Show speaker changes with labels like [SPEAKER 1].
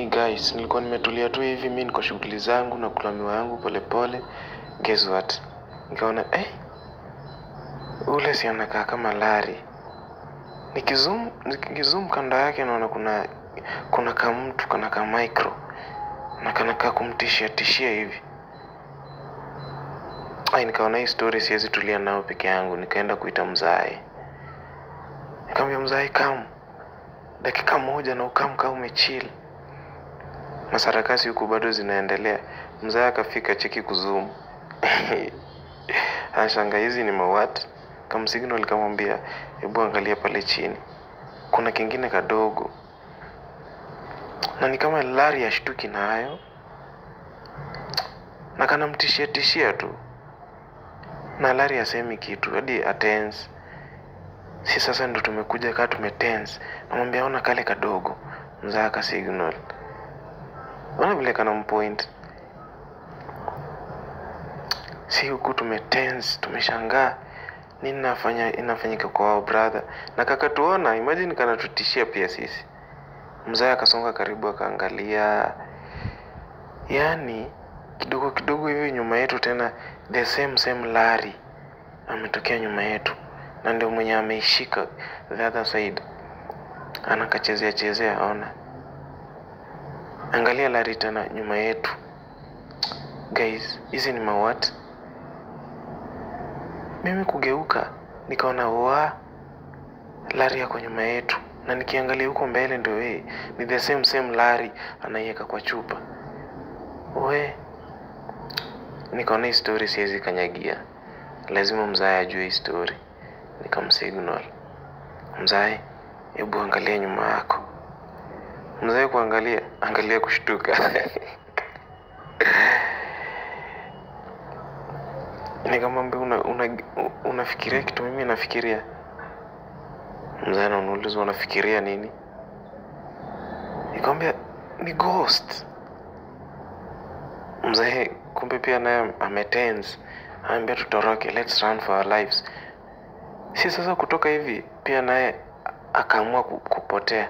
[SPEAKER 1] Guys, nilikuwa nimetulia tu hivi, mimi niko shughuli zangu na kula miwa yangu polepole. Guess what? Nikaona ule si anakaa kama Larry. Nikizoom kando yake naona kuna kamtu kana ka micro na kana kumtishia hivi. Nikaona hii story siwezi tulia nao peke yangu, nikaenda kuita mzae. Nikamwambia mzae, come. Dakika moja na kama umechill. Masarakasi huku bado zinaendelea. Mzae akafika cheki kuzoom. Anashanga hizi ni mawat. Kama signal kamwambia, hebu angalia pale chini. Kuna kingine kadogo. Na ni kama Larry ashtuki nayo. Na kana mtishia tu. Na Larry asemi kitu, hadi atense. Si sasa ndo tumekuja kaa tumetense. Namwambia ona kale kadogo. Mzae aka signal. Wana vile kana mpoint. Si huku tumetense, tumeshangaa. Nini inafanyika kwa wao brother. Na kakatuona, imagine kana tutishia pia sisi. Mzae akasonga karibu akaangalia. Yaani kidogo hivi nyuma yetu tena the same Larry ametokea nyuma yetu. Na ndio mwenye ameishika the other side. Anakachezea ona. Angalia Larry tena nyuma yetu. Guys, hizi ni mawat. Mimi kugeuka nikaona Larry yako nyuma yetu. Na nikiangalia huko mbele ndio ni the same Larry anaiweka kwa chupa. Nikaona hii story siwezi kanyagia. Lazima mzae ajue hii story. Nikamsignal. Mzae, hebu angalia nyuma yako. Mzae angalia kushtuka. Nikamwambia unafikiria kitu mimi nafikiria. Mzae anauliza unafikiria nini? Nikamwambia ni ghost. Mzae kumbe pia naye ametense. Anambia tutoroke, let's run for our lives. Si sasa kutoka hivi pia naye akaamua kupotea.